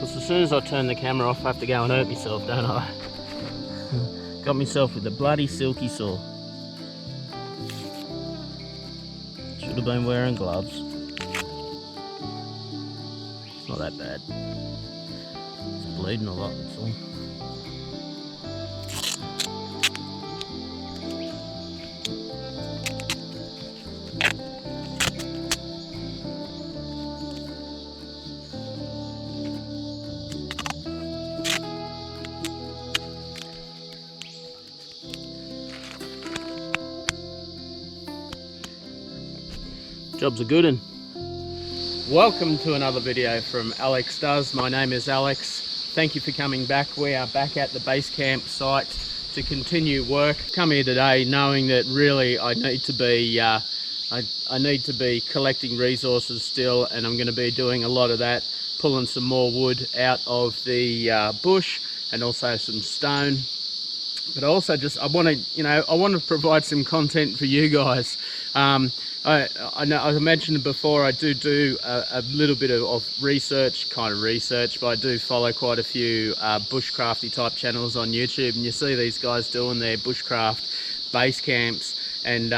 Because as soon as I turn the camera off, I have to go and hurt myself, don't I? Got myself with a bloody silky saw. Should have been wearing gloves. It's not that bad. It's bleeding a lot, that's all. Job's a good one. Welcome to another video from Alex Does. My name is Alex. Thank you for coming back. We are back at the base camp site to continue work. Come here today knowing that really I need to be I need to be collecting resources still, and I'm going to be doing a lot of that, pulling some more wood out of the bush and also some stone. But also I want to provide some content for you guys. I know I mentioned before, I do a little bit of research, but I do follow quite a few bushcrafty type channels on YouTube, and you see these guys doing their bushcraft base camps, and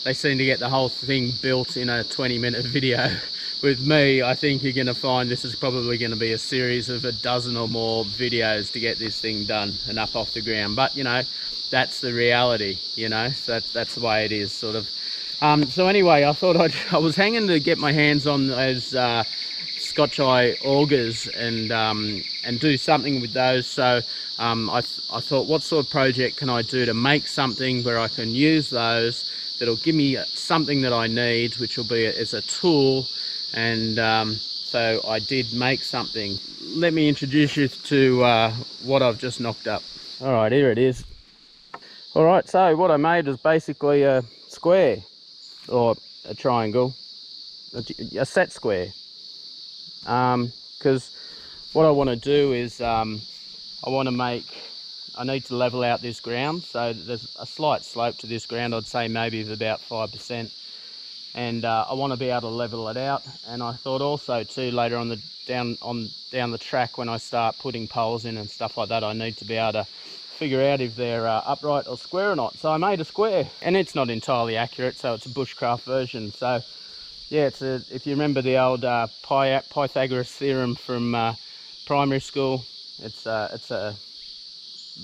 they seem to get the whole thing built in a 20-minute video. With me, I think you're going to find this is probably going to be a series of a dozen or more videos to get this thing done and up off the ground. But you know, that's the reality, you know, so that's the way it is, sort of. So anyway, I thought I was hanging to get my hands on those Scotch eye augers and do something with those. So I thought, what sort of project can I do to make something where I can use those that'll give me something that I need, which will be as a tool. And so I did make something. Let me introduce you to what I've just knocked up. All right, here it is. All right, so what I made is basically a square, or a triangle, a set square. Because what I want to do is I need to level out this ground. So there's a slight slope to this ground, I'd say maybe of about 5%. And I want to be able to level it out. And I thought also too, later on down the track, when I start putting poles in and stuff like that, I need to be able to figure out if they're upright or square or not. So I made a square, and it's not entirely accurate, so it's a bushcraft version. So yeah, if you remember the old Pythagoras theorem from primary school, it's a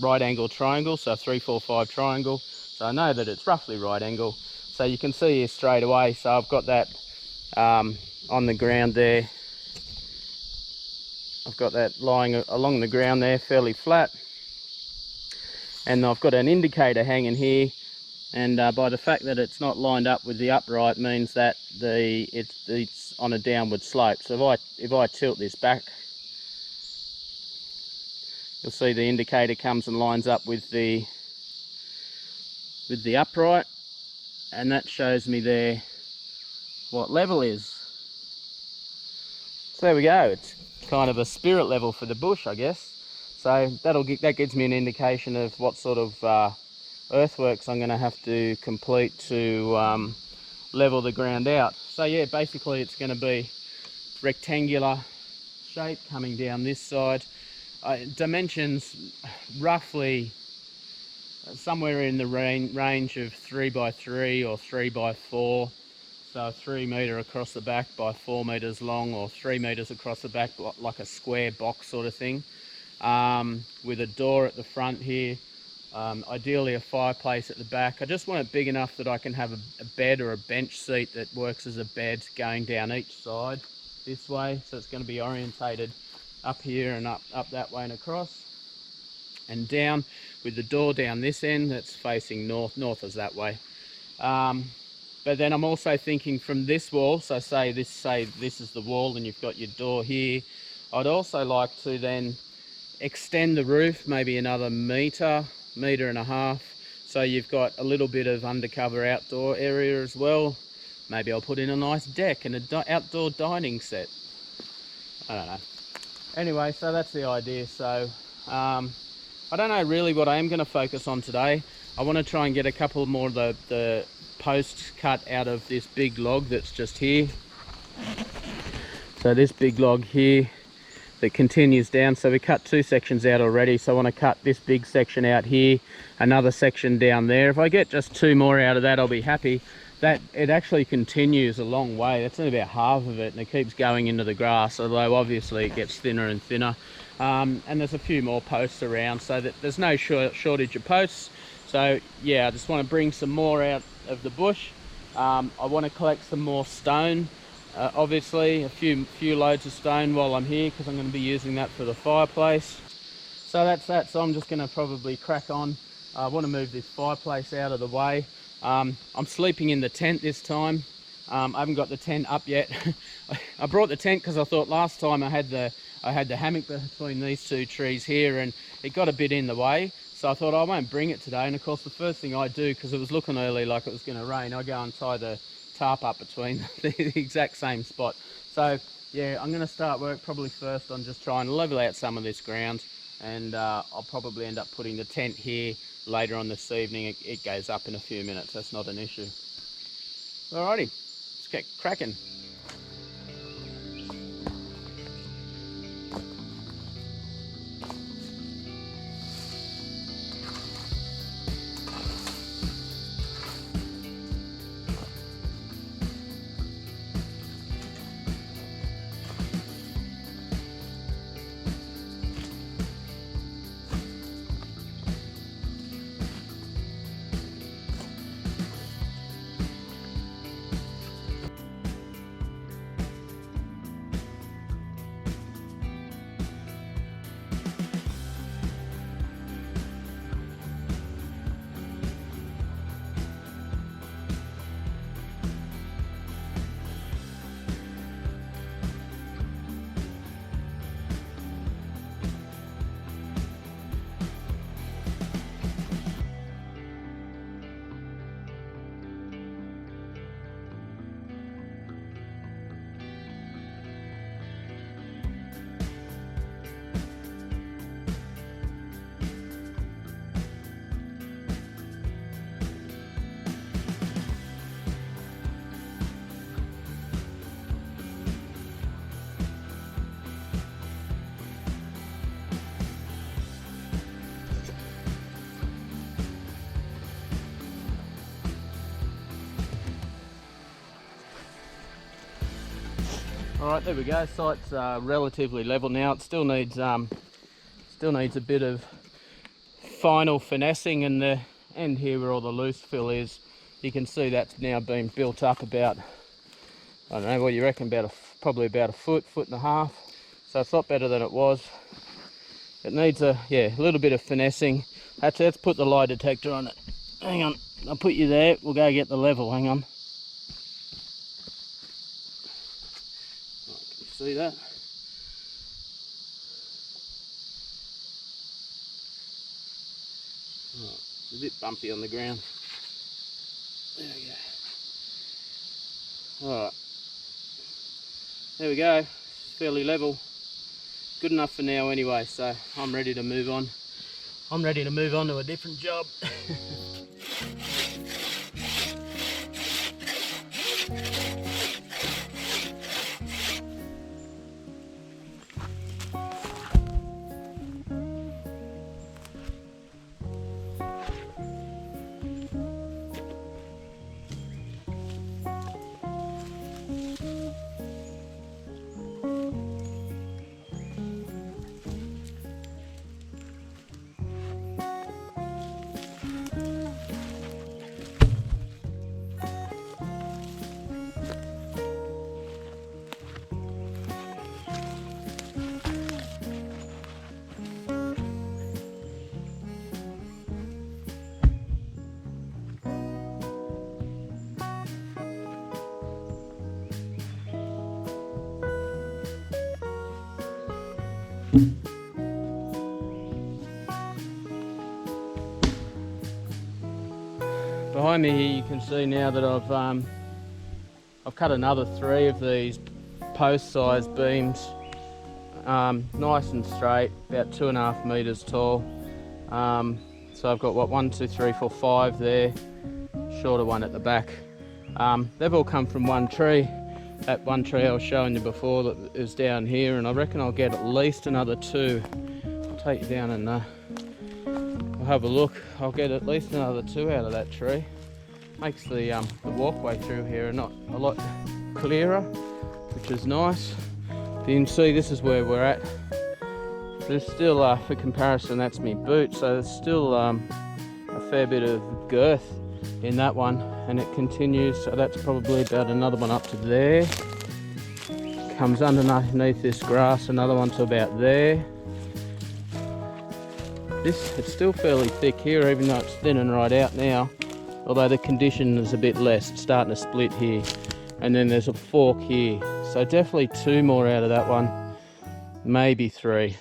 right angle triangle, so a 3, 4, 5 triangle. So I know that it's roughly right angle. So you can see here straight away. So I've got that on the ground there. I've got that lying along the ground there, fairly flat. And I've got an indicator hanging here, and by the fact that it's not lined up with the upright means that it's on a downward slope. So if I tilt this back, you'll see the indicator comes and lines up with the upright, and that shows me there what level is. So there we go. It's kind of a spirit level for the bush, I guess. So that gives me an indication of what sort of earthworks I'm going to have to complete to level the ground out. So yeah, basically it's going to be rectangular shape coming down this side. Dimensions roughly somewhere in the range of 3 by 3 or 3 by 4. So 3 metre across the back by 4 metres long, or 3 metres across the back, like a square box sort of thing. With a door at the front here, ideally a fireplace at the back. I just want it big enough that I can have a bed or a bench seat that works as a bed going down each side this way. So it's going to be orientated up here and up that way and across, and down with the door down this end that's facing north is that way. But then I'm also thinking from this wall, so say this is the wall and you've got your door here, I'd also like to then extend the roof maybe another metre and a half, so you've got a little bit of undercover outdoor area as well. Maybe I'll put in a nice deck and an outdoor dining set. I don't know. Anyway, so that's the idea. So I don't know really what I am going to focus on today. I want to try and get a couple more of the posts cut out of this big log that's just here. So this big log here that continues down, so we cut 2 sections out already, so I want to cut this big section out here, another section down there. If I get just 2 more out of that, I'll be happy. That it actually continues a long way. That's only about half of it, and it keeps going into the grass, although obviously it gets thinner and thinner. And there's a few more posts around, so that there's no shortage of posts. So yeah, I just want to bring some more out of the bush. I want to collect some more stone. Obviously a few loads of stone while I'm here, because I'm going to be using that for the fireplace. So that's that. So I'm just going to probably crack on. I want to move this fireplace out of the way. I'm sleeping in the tent this time, I haven't got the tent up yet. I brought the tent because I thought last time I had the hammock between these two trees here, and it got a bit in the way. So I thought I won't bring it today. And of course, the first thing I do, because it was looking early like it was going to rain, I go and tie the tarp up between the exact same spot. So yeah, I'm going to start work probably first on just trying to level out some of this ground, and I'll probably end up putting the tent here later on this evening. It goes up in a few minutes, that's not an issue. Alrighty, let's get cracking. Alright, there we go. Site's relatively level now. It still needs a bit of final finessing, and the end here where all the loose fill is, you can see that's now been built up about, I don't know, what do you reckon, probably about a foot and a half. So it's a lot better than it was. It needs a little bit of finessing. Actually, let's put the lie detector on it. Hang on, I'll put you there. We'll go get the level. Hang on. See that? Oh, it's a bit bumpy on the ground. There we go. Alright. There we go. It's fairly level. Good enough for now anyway, so I'm ready to move on. I'm ready to move on to a different job. Behind me here you can see now that I've cut another 3 of these post-sized beams, nice and straight, about 2.5 meters tall. So I've got what, 1, 2, 3, 4, 5 there, shorter one at the back. They've all come from one tree. That one tree I was showing you before that is down here, and I reckon I'll get at least another 2. I'll take you down and I'll have a look. I'll get at least another 2 out of that tree. Makes the walkway through here a lot clearer, which is nice. But you can see this is where we're at. There's still, for comparison, that's my boot, so there's still a fair bit of girth in that one, and it continues. So that's probably about another one up to there. Comes underneath this grass, another one to about there. It's still fairly thick here, even though it's thinning right out now. Although the condition is a bit less, it's starting to split here. and then there's a fork here. So definitely 2 more out of that one, maybe 3.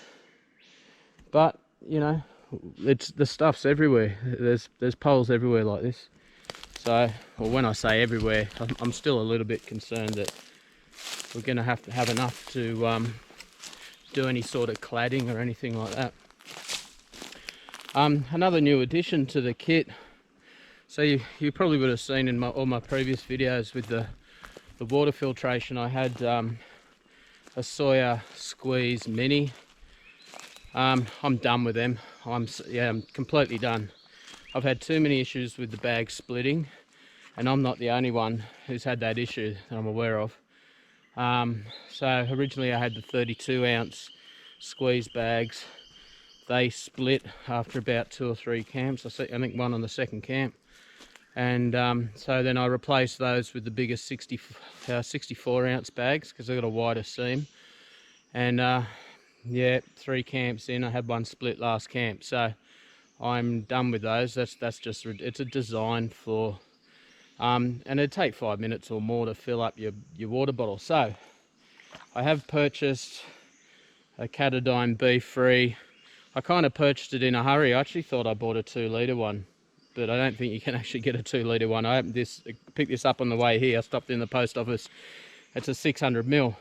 But you know, the stuff's everywhere. There's poles everywhere like this. So, well, when I say everywhere, I'm still a little bit concerned that we're going to have enough to do any sort of cladding or anything like that. Another new addition to the kit. So you probably would have seen in all my previous videos with the water filtration, I had a Sawyer Squeeze Mini. I'm done with them. I'm completely done. I've had too many issues with the bag splitting, and I'm not the only one who's had that issue that I'm aware of. So originally I had the 32-ounce squeeze bags. They split after about 2 or 3 camps. I think one on the second camp. And so then I replaced those with the bigger 64-ounce bags because they've got a wider seam. And yeah, 3 camps in, I had one split last camp. So I'm done with those. That's just, it's a design flaw. And it'd take 5 minutes or more to fill up your water bottle. So I have purchased a Catadine B-free. I kind of purchased it in a hurry. I actually thought I bought a 2-litre one, but I don't think you can actually get a 2-litre one. I picked this up on the way here. I stopped in the post office. It's a 600ml.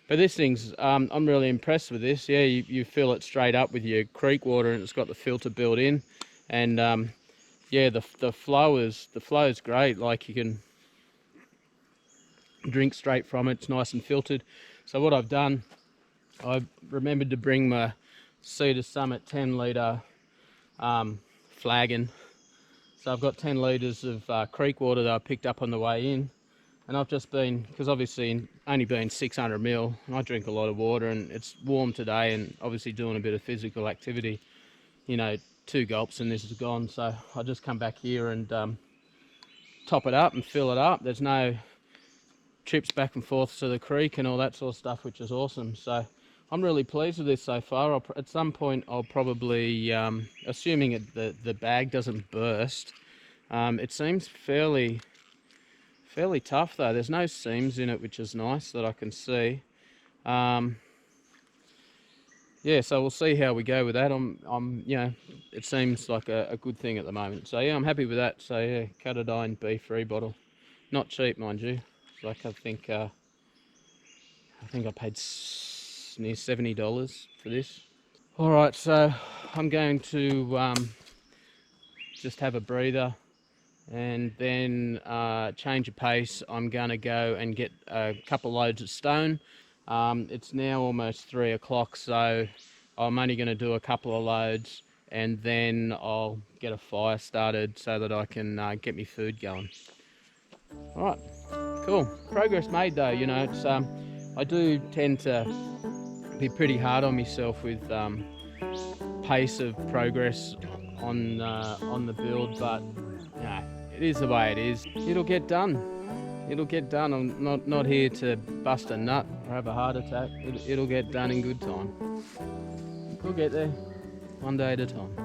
But this thing's, I'm really impressed with this. Yeah, you fill it straight up with your creek water, and it's got the filter built in. And yeah, the flow is great. Like, you can drink straight from it. It's nice and filtered. So what I've done, I remembered to bring my Cedar Summit 10-litre flagon. So I've got 10 litres of creek water that I picked up on the way in. And I've just been, because obviously only been 600ml, and I drink a lot of water, and it's warm today, and obviously doing a bit of physical activity, you know, 2 gulps and this is gone. So I just come back here and top it up and fill it up. There's no trips back and forth to the creek and all that sort of stuff, which is awesome. So I'm really pleased with this so far. At some point I'll probably, assuming the bag doesn't burst, it seems fairly tough though. There's no seams in it, which is nice that I can see. Yeah, so we'll see how we go with that. You know, it seems like a good thing at the moment. So yeah, I'm happy with that. So yeah, Catadine B-free bottle, not cheap, mind you. Like, I think I paid near $70 for this. All right, so I'm going to just have a breather, and then change of pace. I'm going to go and get a couple loads of stone. It's now almost 3 o'clock, so I'm only going to do a couple of loads, and then I'll get a fire started so that I can get me food going. All right, cool. Progress made though. You know, it's I do tend to be pretty hard on myself with pace of progress on the build, but yeah, it is the way it is. It'll get done. It'll get done. I'm not here to bust a nut or have a heart attack. It'll get done in good time. We'll get there, one day at a time.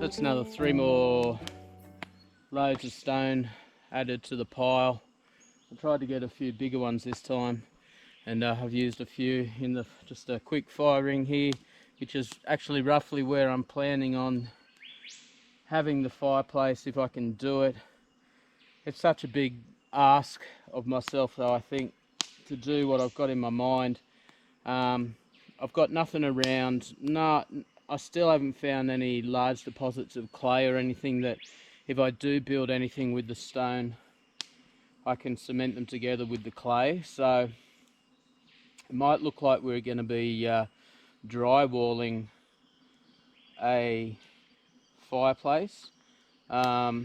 That's another 3 more loads of stone added to the pile. I tried to get a few bigger ones this time, and I've used a few in just a quick fire ring here, which is actually roughly where I'm planning on having the fireplace if I can do it. It's such a big ask of myself though, I think, to do what I've got in my mind. I've got nothing around. No, I still haven't found any large deposits of clay or anything that if I do build anything with the stone, I can cement them together with the clay. So it might look like we're going to be drywalling a fireplace. So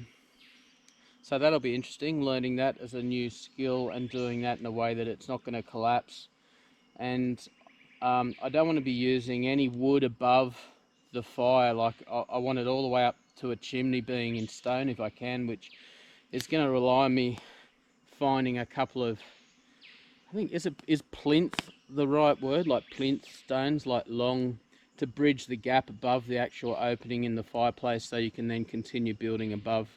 that'll be interesting, learning that as a new skill and doing that in a way that it's not going to collapse. And I don't want to be using any wood above the fire. Like I want it all the way up to a chimney being in stone if I can, which is going to rely on me finding a couple of, I think, is plinth the right word? Like plinth stones, like long, to bridge the gap above the actual opening in the fireplace so you can then continue building above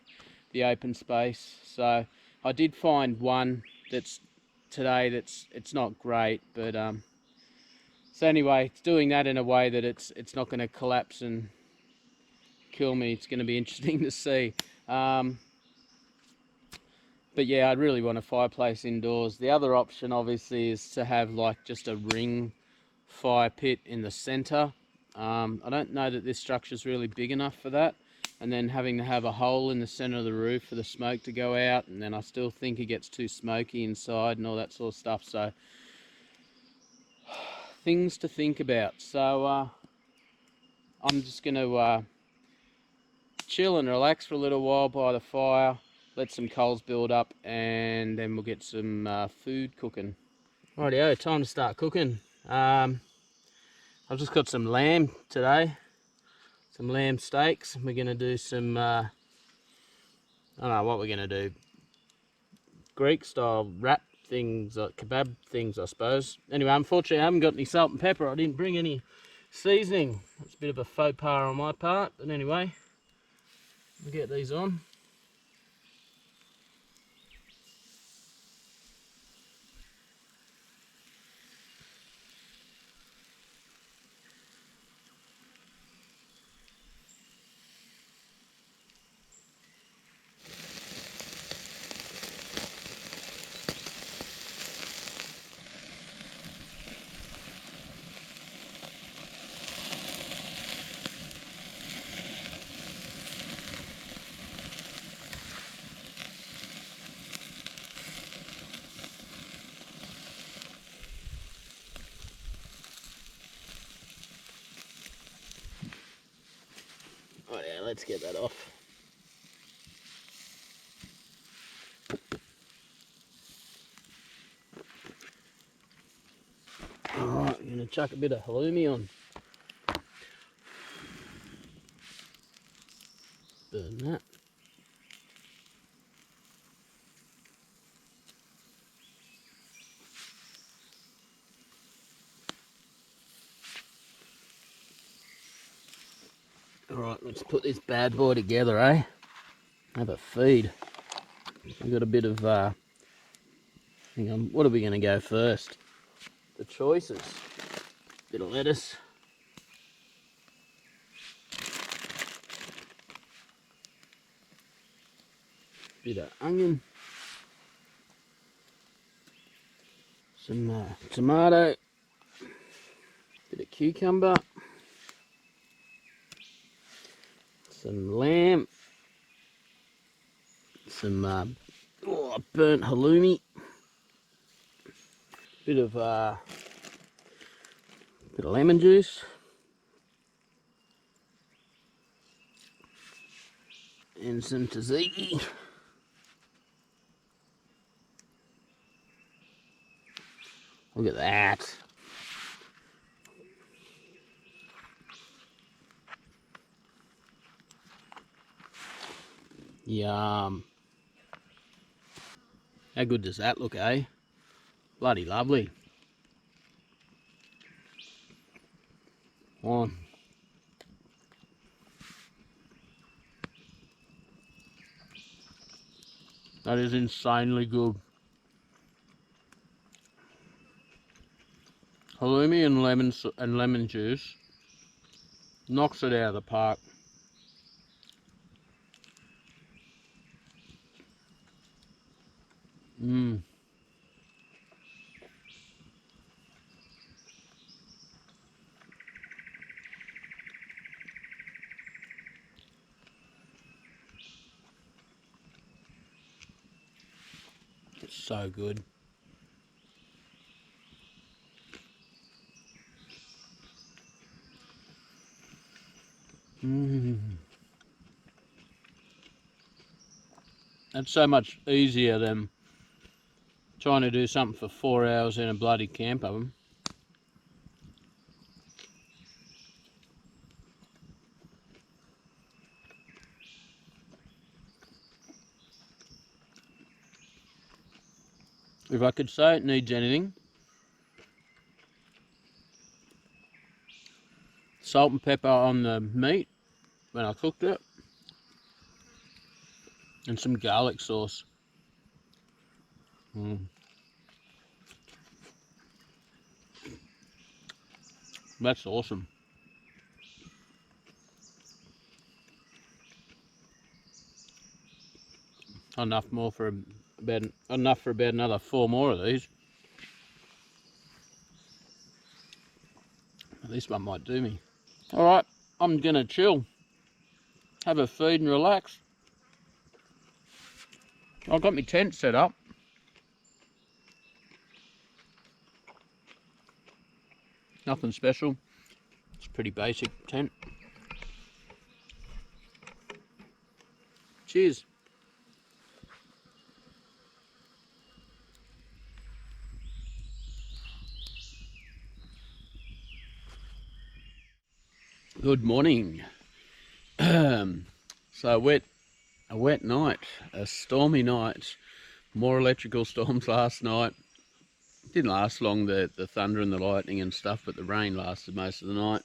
the open space. So I did find one it's not great, but so anyway, it's doing that in a way that it's not going to collapse and kill me. It's going to be interesting to see. But yeah, I'd really want a fireplace indoors. The other option obviously is to have like just a ring fire pit in the center. I don't know that this structure is really big enough for that, and then having to have a hole in the center of the roof for the smoke to go out, and then I still think it gets too smoky inside and all that sort of stuff. So things to think about. So I'm just going to chill and relax for a little while by the fire, let some coals build up, and then we'll get some food cooking. Rightio, time to start cooking. I've just got some lamb today, some lamb steaks. We're going to do some, I don't know what we're going to do, Greek style wrap things, like kebab things I suppose. Anyway, unfortunately I haven't got any salt and pepper. I didn't bring any seasoning. It's a bit of a faux pas on my part, but anyway, we'll get these on. Oh yeah, let's get that off. Alright, we're going to chuck a bit of halloumi on. Burn that. Alright, let's put this bad boy together, eh? Have a feed. We've got a bit of, hang on, what are we going to go first? The choices. Bit of lettuce. Bit of onion. Some tomato. Bit of cucumber. Some lamb. Some burnt halloumi. Bit of lemon juice. And some tzatziki. Look at that. Yum. How good does that look, eh? Bloody lovely. On. That is insanely good. Halloumi and lemon juice knocks it out of the park. Mmm. It's so good. Mmm. That's so much easier than trying to do something for 4 hours in a bloody camp oven. If I could say it needs anything, salt and pepper on the meat when I cooked it, and some garlic sauce. That's awesome. Enough for about another 4 more of these. This one might do me. All right, I'm gonna chill, have a feed and relax. I've got my tent set up. Nothing special. It's a pretty basic tent. Cheers. Good morning. So a wet night, a stormy night. More electrical storms last night. Didn't last long, the thunder and the lightning and stuff, but the rain lasted most of the night.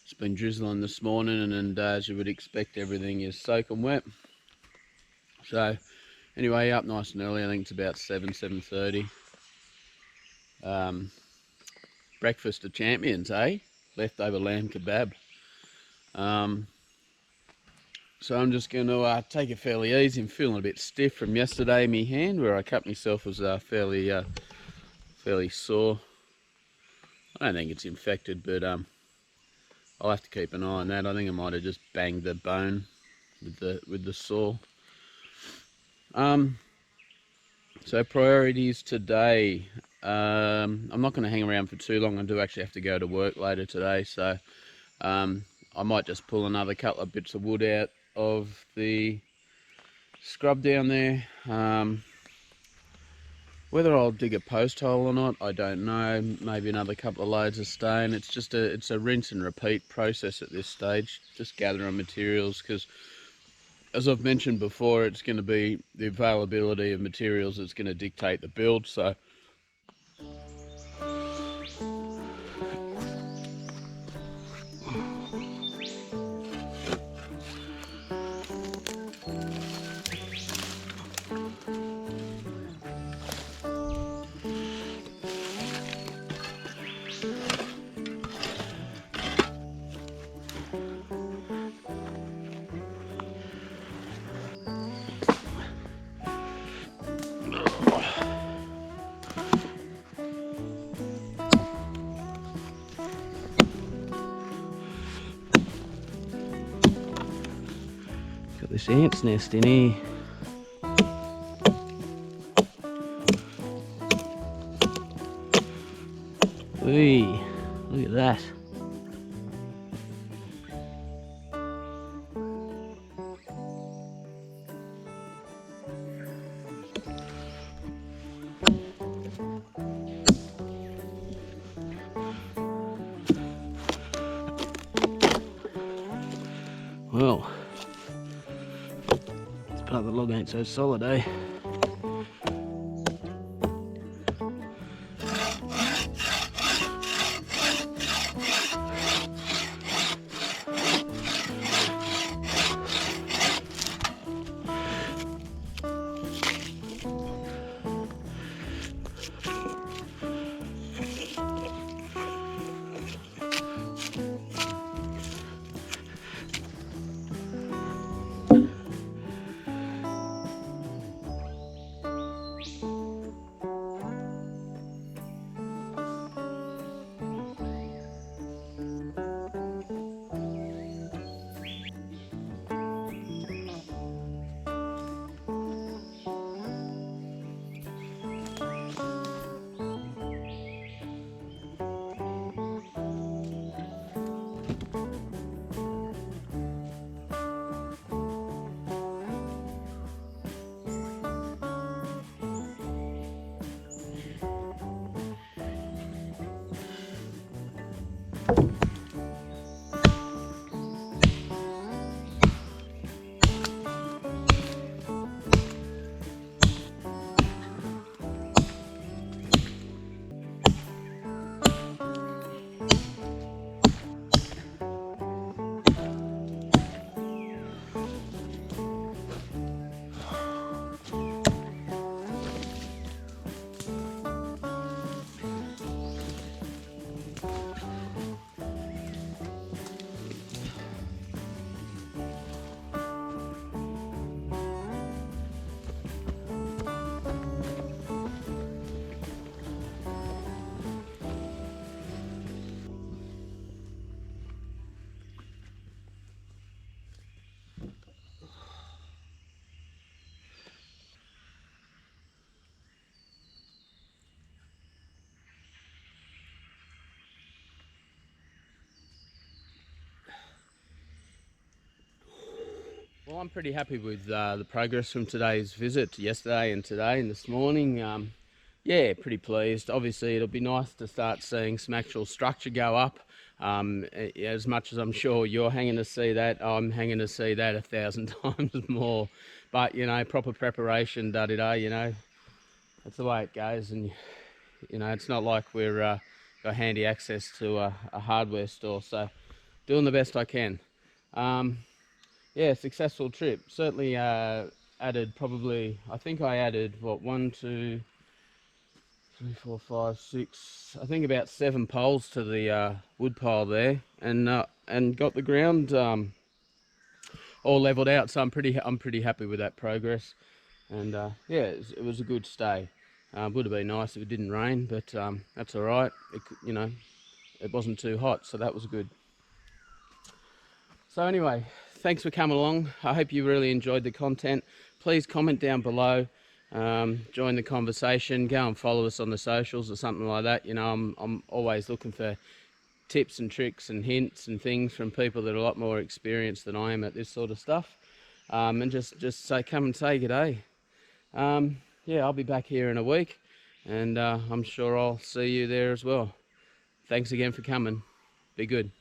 It's been drizzling this morning, and as you would expect, everything is soaking wet. So anyway, up nice and early. I think it's about 7:30. Breakfast of champions, eh? Leftover lamb kebab. So I'm just going to take it fairly easy. I'm feeling a bit stiff from yesterday. My hand where I cut myself was fairly sore. I don't think it's infected, but I'll have to keep an eye on that. I think I might have just banged the bone with the saw. So priorities today. I'm not going to hang around for too long. I do actually have to go to work later today, so I might just pull another couple of bits of wood out of the scrub down there. Whether I'll dig a post hole or not, I don't know. Maybe another couple of loads of stone. It's a rinse and repeat process at this stage. Just gathering materials, because as I've mentioned before, it's going to be the availability of materials that's going to dictate the build. So got this ant's nest in here. Whee, look at that. Well, this part of the log ain't so solid, eh? Well, I'm pretty happy with the progress from today's visit, yesterday and today and this morning. Yeah, pretty pleased. Obviously, it'll be nice to start seeing some actual structure go up. As much as I'm sure you're hanging to see that, I'm hanging to see that 1,000 times more. But, you know, proper preparation, da-da-da, you know, that's the way it goes. And, you know, it's not like we're got handy access to a hardware store. So, doing the best I can. Yeah, successful trip. Certainly added probably, I think I added, what, 1, 2, 3, 4, 5, 6, I think about 7 poles to the wood pile there, and got the ground all leveled out. So I'm pretty happy with that progress. And yeah, it was a good stay. Would have been nice if it didn't rain, but that's all right. You know, it wasn't too hot, so that was good. So anyway, thanks for coming along. I hope you really enjoyed the content. Please comment down below, join the conversation, go and follow us on the socials or something like that. You know, I'm always looking for tips and tricks and hints and things from people that are a lot more experienced than I am at this sort of stuff. And just say, come and say good day. Yeah, I'll be back here in a week, and I'm sure I'll see you there as well. Thanks again for coming. Be good.